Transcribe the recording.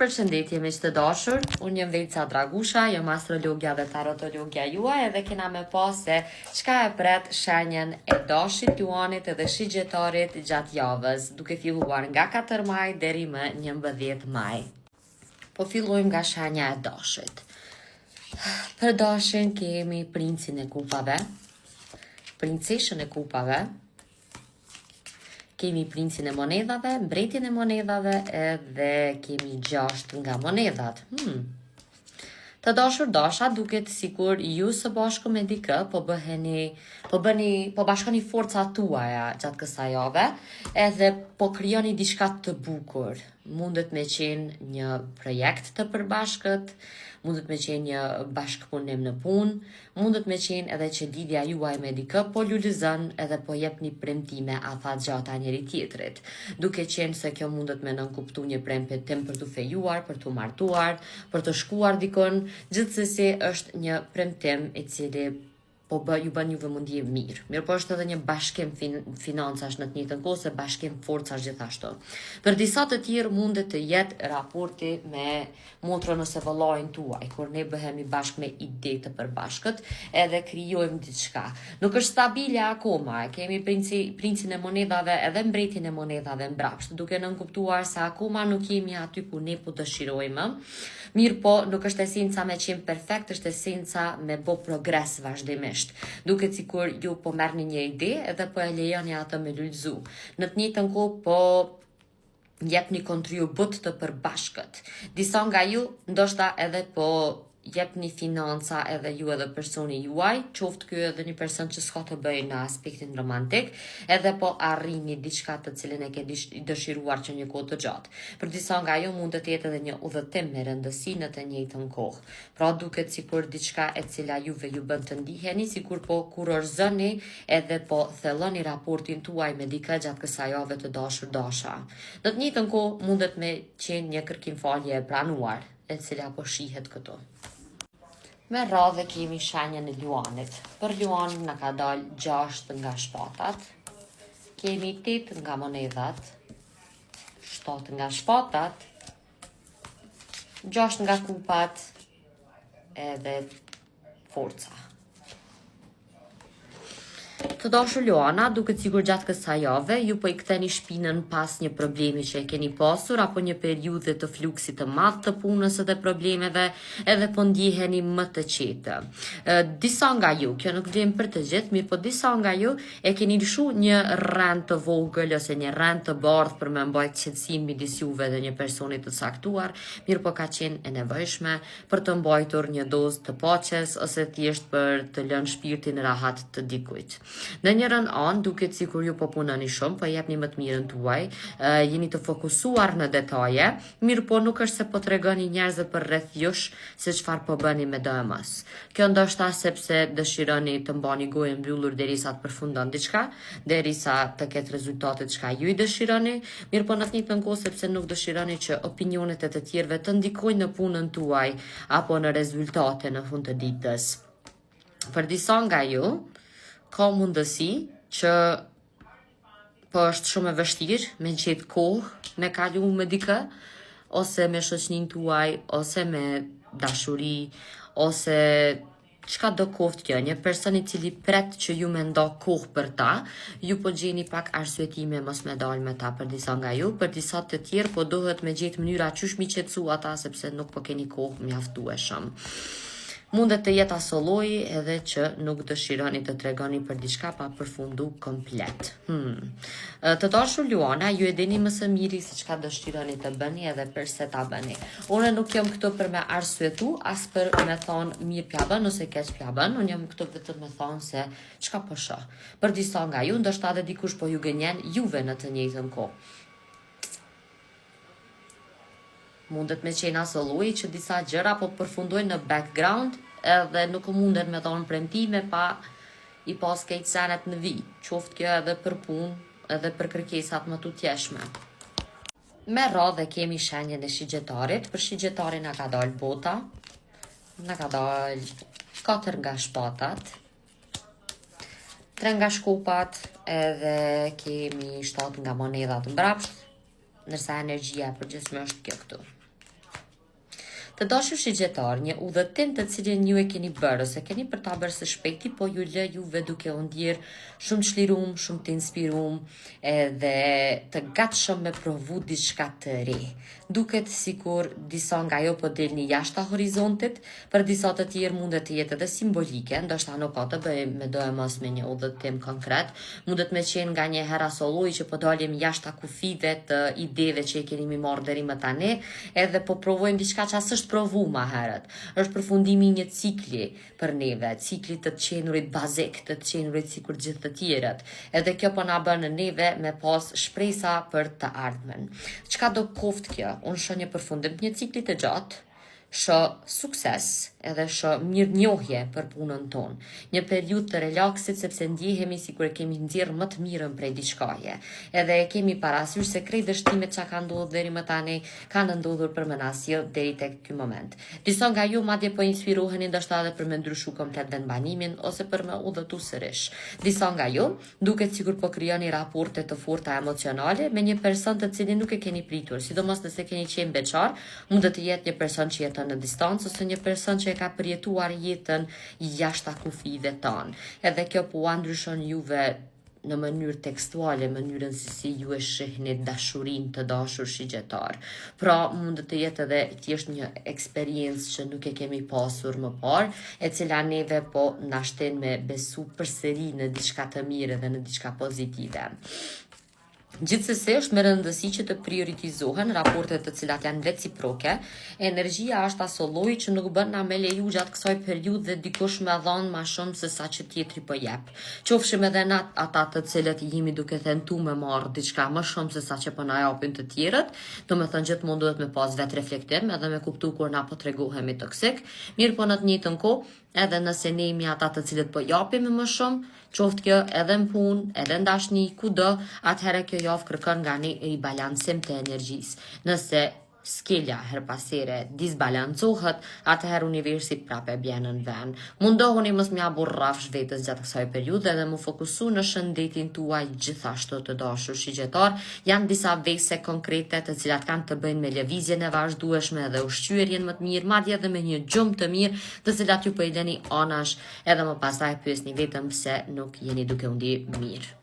Përshëndetje miq të dashur, unë jam Veca Dragusha, jam astrologja dhe tarotologja juaj edhe kena me pas se çka e pret shenjen e dashit, juanit edhe shigjetarit gjatë javës, duke filluar nga 4 maj deri më 11 maj. Po fillojmë nga shenja e dashit. Për dashin kemi princin e kupave, princeshën e kupave, kemi princin e monedhave, mbretin e monedhave edhe kemi 6 nga monedhat. Të dashur dasha, duket sikur ju së bashku me dikë po bashkoni forcat tuaja gjatë kësaj jave edhe po krijoni diçka të bukur. Mundet me qenë një projekt të përbashkët, mundet me qenë një bashkëpunim në punë, mundet me qenë edhe që lidhja juaj me dikë po lulizon edhe po jep një premtime afatgjata njëri tjetrit. Duke qenë se kjo mundet me nënkuptu një premtim për të fejuar, për të martuar, për të shkuar dikon, gjithsesi është një premtim i cili ju bën juve mundje mirë. Mirë po është edhe një bashkim financash në të njëjtën kohë se bashkim forcash gjithashtu. Për disa të tjerë mundet të jetë raporti me motrën ose vëllain tuaj, kur ne bëhemi bashkë me ide të përbashkët edhe krijojmë diçka. Nuk është stabile akoma, kemi princin e monedhave edhe mbretin e monedhave mbrapsht, duke nënkuptuar se akoma nuk jemi aty ku ne po dëshirojmë. Mirë po, nuk është esenca me qenë perfekt, është esenca me bo progres vazhdimisht. Duket sikur ju po merrni një ide edhe po e lejoni atë me lulëzu. Në të njëjtën kohë po jepni kontribut të përbashkët. Disa nga ju ndoshta edhe po jepni financa edhe ju edhe personi juaj, qoftë ky edhe një person që s'ka të bëjë në aspektin romantik, edhe po arrini diçka të cilën e ke dëshiruar që një kohë të gjatë. Për disa nga ju mund të jetë edhe një udhëtim me rëndësi në të njëjtën kohë. Pra duket sikur diçka e cila juve ju bën të ndiheni, sikur po kurorëzoni edhe po thelloni raportin tuaj me dikë gjatë kësaj jave të dashur dasha. Në të njëjtën kohë mundet me qenë një kërkimfalje e planuar, e cila po shihet këtu. Me radhë kemi shenjën e luanit. Për luan në ka dalë 6 nga shpatat, kemi 8 nga monedhat, 7 nga shpatat, 6 nga kupat edhe forca. Të dashur Luana, duket sikur gjatë kësaj jave ju po I ktheni shpinën pas një problemi që e keni pasur apo një periudhe të fluksit të madh të punës edhe problemeve, edhe po ndjeheni më të qetë. Disa nga ju, kjo nuk vlen për të gjithë, mirë po disa nga ju e keni lëshu një rend të vogël ose një rend të bardhë për me mbajtë qetësim midis juve dhe një personi të caktuar, mirë po ka qenë e nevojshme për të mbajtur një dozë të paqes ose thjesht për të lënë shpirtin rahat të dikujt. Në njërën anë, duket sikur ju po punoni shumë, po jepni më të mirën tuaj, jeni të fokusuar në detaje, mirë po nuk është se po tregoni njerëzve për rreth jush se çfarë po bëni me DMS. Kjo ndoshta sepse dëshironi të mbani gojën mbyllur derisa të përfundon diçka, derisa të ketë rezultatet çka ju I dëshironi, mirë po në të njëjtën kohë sepse nuk dëshironi që opinionet e të tjerëve të ndikojnë në punën tuaj apo në rezultate në fund të ditës. Për disa nga ju ka mundësi që po është shumë e vështirë me gjetë kohë me kalu me dikë, ose me shoqnin tuaj, ose me dashuri, ose çka do koftë kjo, një person I cili pret që ju me nda kohë për ta, ju po gjeni pak arsyetime mos me dalë me ta për disa nga ju, për disa të tjerë po dohet me gjetë mënyra qysh mi qetësu ata sepse nuk po keni kohë mjaftueshëm. Mundet të jetë aso lloji edhe që nuk dëshironi të tregoni për diçka pa përfundu komplet. Të dashur Luana, ju e dini më së miri se çka dëshironi të bëni edhe pse ta bëni. Unë nuk jam këtu për me arsyetu, as për me thonë mirë pja bën ose keq pja bën, unë jam këtu vetëm me thonë se çka po shoh. Për disa nga ju, ndoshta edhe dikush po ju gënjen juve në të njëjtën kohë. Mundet me qenë aso lloji që disa gjëra po përfundojnë në background edhe nuk munden me thonë premtime pa I pas kejt senet në vi, qoftë kjo edhe për punë edhe për kërkesat më të tjeshme. Me radhë kemi shenjën e shigjetarit, për shigjetarin na ka dalë bota, na ka dalë 4 nga shpatat, 3 nga shkupat edhe kemi 7 nga monedhat mbrapsht, nërsa energjia përgjithshme është kjo këtu. Të dashur shigjetar, një udhëtim të cilin ju e keni bërë ose keni për ta bërë së shpejti, po ju lë juve duke u ndjerë shumë çlirum, shumë të inspirum edhe të gatshëm me provu diçka të re. Duket sikur disa nga ajo po delni jashtë horizontit, për disa të tjerë mundet të jetë edhe simbolike, ndoshta nuk ka të bëjë me do e mos me një udhëtim konkret, mundet me qenë nga një hera soloj që po dalim jashtë kufive të ideve që e keni mi marrë deri më tani, edhe po provojmë diçka që as është provu ma herët. Është përfundimi një cikli për neve, cikli të qenurit bazik, të qenurit sikur gjithë të tjerët. Edhe kjo po na bën neve me pas shpresa për të ardhmen. Çka do koft kjo? Unë shoh një përfundim të një cikli të gjatë, shoh sukses edhe shoh mirënjohje për punën tonë. Një periudhë të relaksit sepse ndjehemi sikur e kemi nxjerrë më të mirën prej diçkaje. Edhe e kemi parasysh se krejt dështimet që ka ndodhur deri më tani kanë ndodhur për më na sjell deri tek ky moment. Disa nga ju madje po inspiroheni ndoshta edhe për me ndryshu komplet vendbanimin ose për me udhëtu sërish. Disa nga ju duket sikur po krijoni raporte të forta emocionale me një person të cilin nuk e keni pritur, sidomos nëse keni qenë beqar, mund të jetë një person që jeton në distancë ose një person që e ka përjetuar jetën jashtë kufive tanë. Edhe kjo po ndryshon juve në mënyrë tekstuale, mënyrën si ju e shihni dashurinë të dashur shigjetar. Pra mund të jetë edhe thjesht një eksperiencë që nuk e kemi pasur më parë, e cila neve po na shten me besu përsëri në diçka të mirë dhe në diçka pozitive. Gjithsesi është me rëndësi që të prioritizohen raportet të cilat janë reciproke. Energjia është aso lloji që nuk bën na me leju gjatë kësaj periudhe dikush me dhënë më shumë se sa që tjetri po jep. Qofshim edhe na ata të cilët jemi duke tentuar me marr diçka më shumë se sa që po na japin të tjerët, domethënë gjithmonë duhet me pas vet reflektim edhe me kuptu kur na po tregohemi toksik. Mirë po në të njëjtën kohë, edhe nëse ne jemi ata të cilët po japim më shumë, qoftë kjo edhe në punë, edhe në dashni, kudo, atëherë kjo javë kërkon nga ne i balancim të energjisë. Nëse skelja her pasere disbalancohet, atëherë universi prape bjen në vend. Mundohuni mos m'ja burrafsh vetës gjatë kësaj periudhe dhe më fokusu në shëndetin tuaj gjithashtu të dashur shigjetar. Janë disa vese konkrete të cilat kanë të bëjnë me lëvizjen e vazhdueshme dhe ushqyerjen më të mirë, madje edhe me një gjumë të mirë, të cilat ju po i lëni anash edhe më pastaj pyesni vetëm pse nuk jeni duke u ndier mirë.